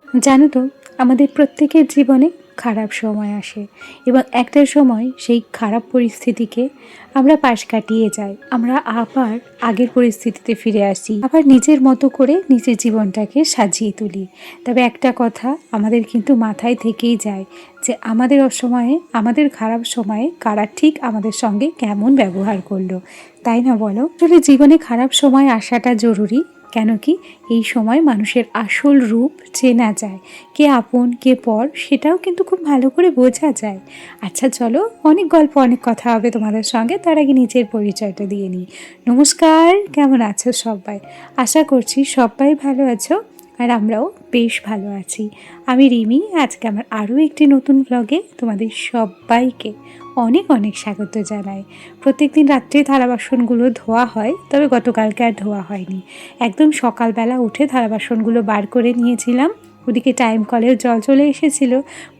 জানো তো, আমাদের প্রত্যেকের জীবনে খারাপ সময় আসে এবং একটা সময় সেই খারাপ পরিস্থিতিকে আমরা পাশ কাটিয়ে যাই। আমরা আবার আগের পরিস্থিতিতে ফিরে আসি, আবার নিজের মতো করে নিজের জীবনটাকে সাজিয়ে তুলি। তবে একটা কথা আমাদের কিন্তু মাথায় থেকেই যায় যে আমাদের অসময়ে, আমাদের খারাপ সময়ে কারা ঠিক আমাদের সঙ্গে কেমন ব্যবহার করলো, তাই না বলো? আসলে জীবনে খারাপ সময় আসাটা জরুরি। কেন কি এই সময় মানুষের আসল রূপ চেনা যায়, কে আপন কে পর সেটাও কিন্তু খুব ভালো করে বোঝা যায়। আচ্ছা চলো, অনেক গল্প অনেক কথা হবে তোমাদের সঙ্গে, তার আগে নিজের পরিচয়টা দিয়ে নিই। নমস্কার, কেমন আছো সবাই? আশা করছি সবাই ভালো আছো আর আমরাও বেশ ভালো আছি। আমি রিমি। আজকে আমার আরও একটি নতুন ব্লগে তোমাদের সবাইকে অনেক অনেক স্বাগত জানাই। প্রত্যেকদিন রাত্রে থালা বাসনগুলো ধোয়া হয়, তবে গতকালকে আর ধোয়া হয়নি। একদম সকালবেলা উঠে থালা বাসনগুলো বার করে নিয়েছিলাম। ওদিকে টাইম কলের জল চলে এসেছিল,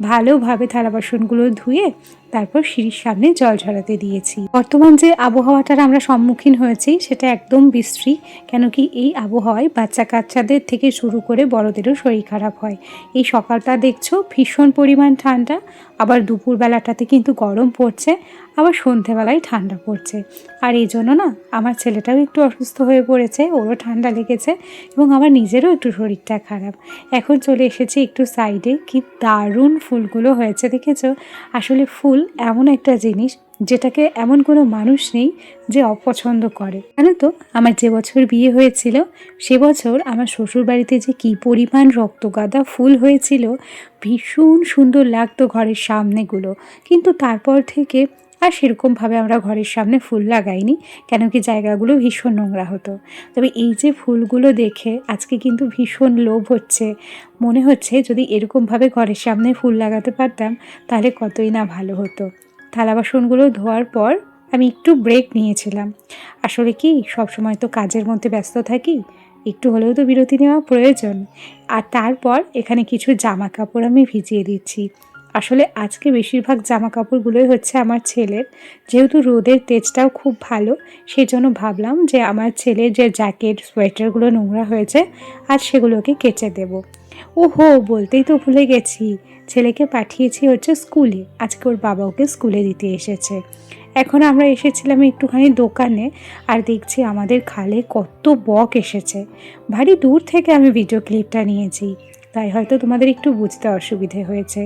ভালোভাবে থালা বাসনগুলো ধুয়ে তারপর সিঁড়ির সামনে জল ঝরাতে দিয়েছি। বর্তমান যে আবহাওয়াটার আমরা সম্মুখীন হয়েছি সেটা একদম বিশ্রী। কেন কি এই আবহাওয়ায় বাচ্চা কাচ্চাদের থেকে শুরু করে বড়দেরও শরীর খারাপ হয়। এই সকালটা দেখছো ভীষণ পরিমাণ ঠান্ডা, আবার দুপুরবেলাটাতে কিন্তু গরম পড়ছে, আবার সন্ধেবেলায় ঠান্ডা পড়ছে। আর এই জন্য না আমার ছেলেটাও একটু অসুস্থ হয়ে পড়েছে, ওরও ঠান্ডা লেগেছে এবং আমার নিজেরও একটু শরীরটা খারাপ। এখন চলে এসেছি একটু সাইডে, কি দারুণ ফুলগুলো হয়েছে দেখেছো? আসলে ফুল এমন একটা জিনিস যেটাকে এমন কোনো মানুষ নেই যে অপছন্দ করে। জানো তো, আমার যে বছর বিয়ে হয়েছিল সে বছর আমার শ্বশুরবাড়িতে যে কী পরিমাণ রক্তগাঁদা ফুল হয়েছিল, ভীষণ সুন্দর লাগতো ঘরের সামনেগুলো। কিন্তু তারপর থেকে আর সেরকমভাবে আমরা ঘরের সামনে ফুল লাগাইনি, কেন কি জায়গাগুলো ভীষণ নোংরা হতো। তবে এই যে ফুলগুলো দেখে আজকে কিন্তু ভীষণ লোভ হচ্ছে। মনে হচ্ছে যদি এরকমভাবে ঘরের সামনে ফুল লাগাতে পারতাম তাহলে কতই না ভালো হতো। থালা বাসনগুলো ধোয়ার পর আমি একটু ব্রেক নিয়েছিলাম। আসলে কি সবসময় তো কাজের মধ্যে ব্যস্ত থাকি, একটু হলেও তো বিরতি নেওয়া প্রয়োজন। আর তারপর এখানে কিছু জামা কাপড় আমি ভিজিয়ে দিচ্ছি। আসলে আজকে বেশিরভাগ জামা কাপড়গুলোই হচ্ছে আমার ছেলের, যেহেতু রোদের তেজটাও খুব ভালো, সেই জন্য ভাবলাম যে আমার ছেলের যে জ্যাকেট সোয়েটারগুলো নোংরা হয়েছে আজ সেগুলোকে কেচে দেব। ওহো, বলতেই তো ভুলে গেছি, ছেলেকে পাঠিয়েছি হচ্ছে স্কুলে। আজকে ওর বাবা ওকে স্কুলে দিতে এসেছে। এখন আমরা এসেছিলাম একটুখানি দোকানে, আর দেখছি আমাদের খালে কত বক এসেছে। ভারী দূর থেকে আমি ভিডিও ক্লিপটা নিয়েছি, তাই হয়তো তোমাদের একটু বুঝতে অসুবিধে হয়েছে।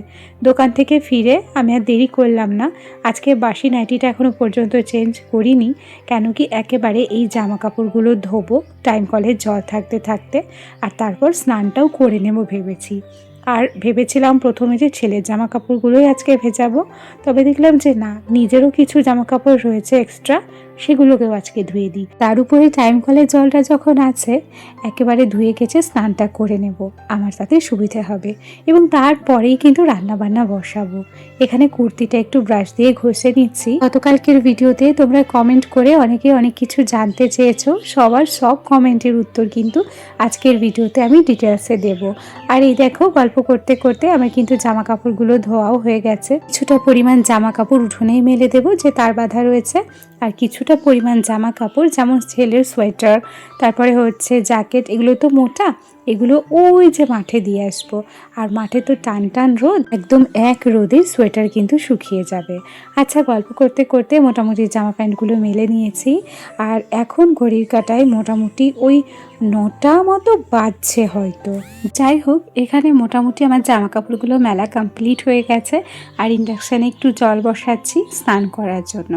দোকান থেকে ফিরে আমি আর দেরি করলাম না। আজকে বাসি নাইটিটা এখনও পর্যন্ত চেঞ্জ করিনি, কেন কি একেবারে এই জামা কাপড়গুলো ধোবো টাইম কলের জল থাকতে থাকতে, আর তারপর স্নানটাও করে নেব ভেবেছি। আর ভেবেছিলাম প্রথমে যে ছেলের জামা কাপড়গুলোই আজকে ভেজাবো, তবে দেখলাম যে না, নিজেরও কিছু জামা কাপড় রয়েছে এক্সট্রা, সেগুলোকেও আজকে ধুয়ে দিই। তার উপরে টাইম কলের জলটা যখন আছে একেবারে ধুয়ে গেছে স্নানটা করে নেব, আমার তাতে সুবিধে হবে। এবং তারপরেই কিন্তু রান্নাবান্না বসাবো। এখানে কুর্তিটা একটু ব্রাশ দিয়ে ঘষে নিচ্ছি। গতকালকের ভিডিওতে তোমরা কমেন্ট করে অনেকে অনেক কিছু জানতে চেয়েছো, সবার সব কমেন্টের উত্তর কিন্তু আজকের ভিডিওতে আমি ডিটেলসে দেব। আর এই দেখো, গল্প করতে করতে আমার কিন্তু জামা কাপড়গুলো ধোয়াও হয়ে গেছে। কিছুটা পরিমাণ জামা কাপড় উঠোনেই মেলে দেবো যে তার বাঁধা রয়েছে, আর কিছুটা পরিমাণ জামা কাপড় যেমন ছেলের সোয়েটার, তারপরে হচ্ছে জ্যাকেট, এগুলো তো মোটা, এগুলো ওই যে মাঠে দিয়ে আসবো। আর মাঠে তো টান টান রোদ, একদম এক রোদে সোয়েটার কিন্তু শুকিয়ে যাবে। আচ্ছা, গল্প করতে করতে মোটামুটি জামা প্যান্টগুলো মেলে নিয়েছি। আর এখন ঘড়ির কাঁটায় মোটামুটি ওই 9টা মতো বাজছে হয়তো। যাই হোক, এখানে মোটামুটি আমার জামা কাপড়গুলো মেলা কমপ্লিট হয়ে গেছে। আর ইন্ডাকশানে একটু জল বসাচ্ছি স্নান করার জন্য।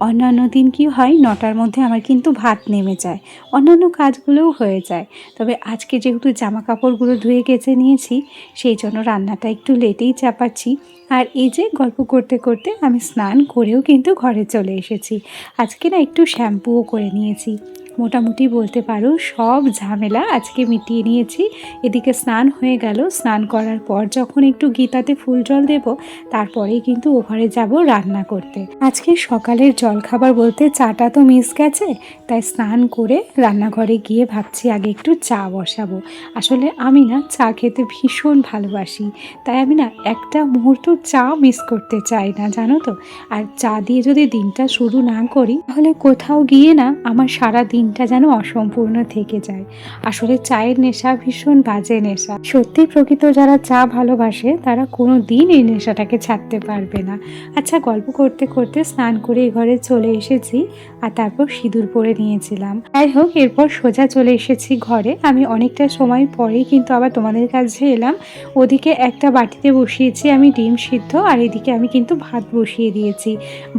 অন্যান্য দিন কি হয়, 9টার মধ্যে আমার কিন্তু ভাত নেমে যায়, অন্যান্য কাজগুলোও হয়ে যায়। তবে আজকে যেহেতু জামা কাপড়গুলো ধুয়ে কেচে নিয়েছি, সেই জন্য রান্নাটা একটু লেটেই চাপাচ্ছি। আর এই যে গল্প করতে করতে আমি স্নান করেও কিন্তু ঘরে চলে এসেছি। আজকে না একটু শ্যাম্পুও করে নিয়েছি। মোটামুটি বলতে পারো সব ঝামেলা আজকে মিটিয়ে নিয়েছি। এদিকে স্নান হয়ে গেল, স্নান করার পর যখন একটু গীতাতে ফুল জল দেব, তারপরেই কিন্তু ওভারে যাব রান্না করতে। আজকে সকালের জলখাবার বলতে চাটা তো মিস গেছে, তাই স্নান করে রান্নাঘরে গিয়ে ভাবছি আগে একটু চা বসাবো। আসলে আমি না চা খেতে ভীষণ ভালোবাসি, তাই আমি না একটা মুহূর্ত চা মিস করতে চাই না, জানো তো। আর চা দিয়ে যদি দিনটা শুরু না করি তাহলে কোথাও গিয়ে না আমার সারা দিন দিনটা যেন অসম্পূর্ণ থেকে যায়। আসলে চায়ের নেশা ভীষণ বাজে নেশা। সত্যি প্রকৃত যারা চা ভালোবাসে তারা কোনো দিন এই নেশাটাকে ছাড়তে পারবে না। আচ্ছা, গল্প করতে করতে স্নান করে এই ঘরে চলে এসেছি আর তারপর সিঁদুর পরে নিয়েছিলাম। যাই হোক, এরপর সোজা চলে এসেছি ঘরে। আমি অনেকটা সময় পরেই কিন্তু আবার তোমাদের কাছে এলাম। ওদিকে একটা বাটিতে বসিয়েছি আমি ডিম সিদ্ধ, আর এদিকে আমি কিন্তু ভাত বসিয়ে দিয়েছি।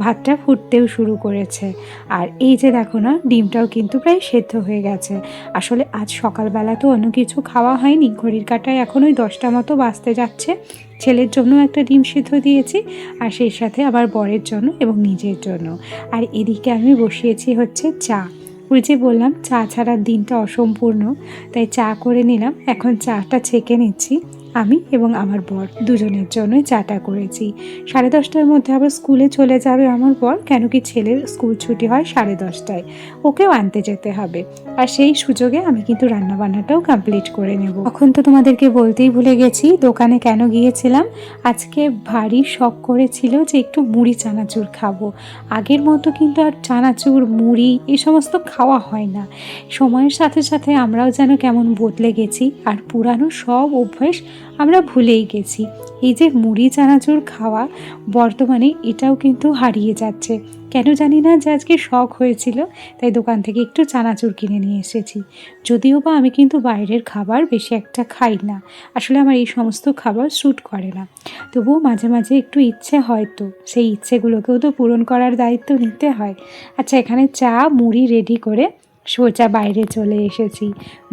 ভাতটা ফুটতেও শুরু করেছে। আর এই যে দেখো না, ডিমটাও কিন্তু প্রায় সেদ্ধ হয়ে গেছে। আসলে আজ সকালবেলা তো অন্য কিছু খাওয়া হয়নি, ঘড়ির কাঁটায় এখন ওই 10টা মতো বাজতে যাচ্ছে। ছেলের জন্য একটা ডিম সিদ্ধ দিয়েছি, আর সেই সাথে আবার বরের জন্য এবং নিজের জন্য। আর এদিকে আমি বসিয়েছি হচ্ছে চা। ওই যে বললাম চা ছাড়ার দিনটা অসম্পূর্ণ, তাই চা করে নিলাম। এখন চাটা ছেঁকে নিচ্ছি। আমি এবং আমার বর দুজনের জন্যই চাটা করেছি। 10:30টার মধ্যে আবার স্কুলে চলে যাবে আমার বর, কেন কি ছেলের স্কুল ছুটি হয় 10:30টায়, ওকেও আনতে যেতে হবে। আর সেই সুযোগে আমি কিন্তু রান্নাবান্নাটাও কমপ্লিট করে নেব। এখন তো তোমাদেরকে বলতেই ভুলে গেছি দোকানে কেন গিয়েছিলাম। আজকে ভারী শখ করেছিল যে একটু মুড়ি চানাচুর খাবো। আগের মতো কিন্তু আর চানাচুর মুড়ি এই সমস্ত খাওয়া হয় না। সময়ের সাথে সাথে আমরাও যেন কেমন বদলে গেছি, আর পুরানো সব অভ্যাস আমরা ভুলেই গেছি। এই যে মুড়ি চানাচুর খাওয়া, বর্তমানে এটাও কিন্তু হারিয়ে যাচ্ছে। কেন জানি না, যে আজকে শখ হয়েছিল তাই দোকান থেকে একটু চানাচুর কিনে নিয়ে এসেছি। যদিও বা আমি কিন্তু বাইরের খাবার বেশি একটা খাই না, আসলে আমার এই সমস্ত খাবার স্যুট করে না। তবুও মাঝে মাঝে একটু ইচ্ছে হয়, তো সেই ইচ্ছেগুলোকেও তো পূরণ করার দায়িত্ব নিতে হয়। আচ্ছা, এখানে চা মুড়ি রেডি করে সোজা বাইরে চলে এসেছি।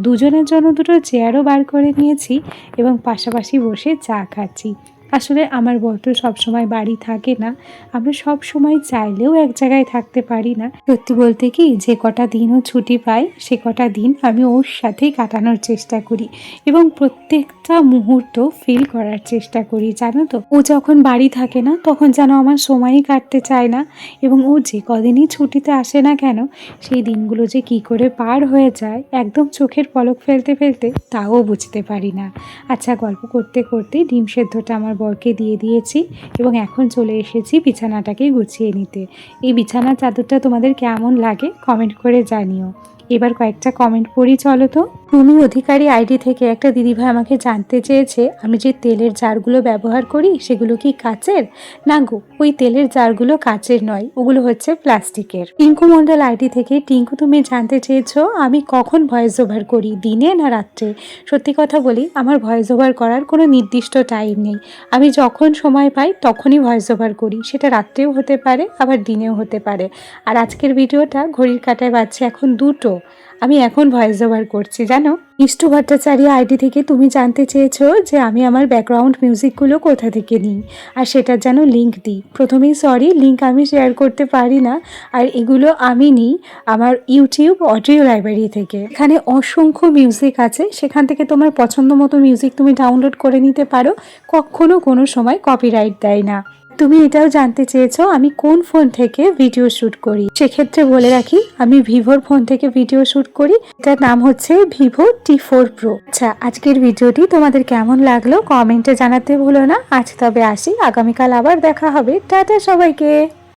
দুজনের জন্য দুটো চেয়ারও বার করে নিয়েছি এবং পাশাপাশি বসে চা খাচ্ছি। আসলে আমার বর তো সবসময় বাড়ি থাকে না, আমরা সব সময় চাইলেও এক জায়গায় থাকতে পারি না। সত্যি বলতে কি, যে কটা দিনও ছুটি পাই সে কটা দিন আমি ওর সাথেই কাটানোর চেষ্টা করি এবং প্রত্যেকটা মুহূর্ত ফিল করার চেষ্টা করি। জানো তো, ও যখন বাড়ি থাকে না তখন যেন আমার সময়ই কাটতে চায় না, এবং ও যে কদিনই ছুটিতে আসে না কেন সেই দিনগুলো যে কি করে পার হয়ে যায় একদম চোখের পলক ফেলতে ফেলতে তাও বুঝতে পারি না। আচ্ছা, গল্প করতে করতে ডিম সেদ্ধটা আমার বরকে দিয়ে দিয়েছি এবং এখন চলে এসেছি বিছানাটাকে গুছিয়ে নিতে। এই বিছানার চাদরটা তোমাদের কেমন লাগে কমেন্ট করে জানিও। এবার কয়েকটা কমেন্ট পড়ি চলো তো। তুমি অধিকারী আইডি থেকে একটা দিদিভাই আমাকে জানতে চেয়েছে আমি যে তেলের জারগুলো ব্যবহার করি সেগুলো কি কাচের। না গো, ওই তেলের জারগুলো কাচের নয়, ওগুলো হচ্ছে প্লাস্টিকের। টিঙ্কু মণ্ডল আইডি থেকে টিঙ্কু তুমি জানতে চেয়েছো আমি কখন ভয়েস ওভার করি, দিনে না রাত্রে। সত্যি কথা বলি, আমার ভয়েস ওভার করার কোনো নির্দিষ্ট টাইম নেই। আমি যখন সময় পাই তখনই ভয়েস ওভার করি, সেটা রাত্রেও হতে পারে আবার দিনেও হতে পারে। আর আজকের ভিডিওটা ঘড়ির কাঁটায় বাজছে এখন 2টো, আমি এখন ভয়েস ওভার করছি জানো। ইষ্টু ভট্টাচার্য আইডি থেকে তুমি জানতে চেয়েছো যে আমি আমার ব্যাকগ্রাউন্ড মিউজিকগুলো কোথা থেকে নিই আর সেটার যেন লিঙ্ক দিই। প্রথমেই সরি, লিঙ্ক আমি শেয়ার করতে পারি না, আর এগুলো আমি নিই আমার ইউটিউব অডিও লাইব্রেরি থেকে। এখানে অসংখ্য মিউজিক আছে, সেখান থেকে তোমার পছন্দ মতো মিউজিক তুমি ডাউনলোড করে নিতে পারো, কখনো কোনো সময় কপিরাইট দেয় না। তুমি এটাও জানতে চেয়েছো আমি কোন ফোন থেকে ভিডিও শ্যুট করি, সেক্ষেত্রে বলে রাখি আমি ভিভোর ফোন থেকে ভিডিও শ্যুট করি, এটার নাম হচ্ছে ভিভো T4 Pro। আচ্ছা, আজকের ভিডিওটি তোমাদের কেমন লাগলো কমেন্টে জানাতে ভুলো না। আজ তবে আসি, আগামীকাল আবার দেখা হবে। টাটা সবাইকে।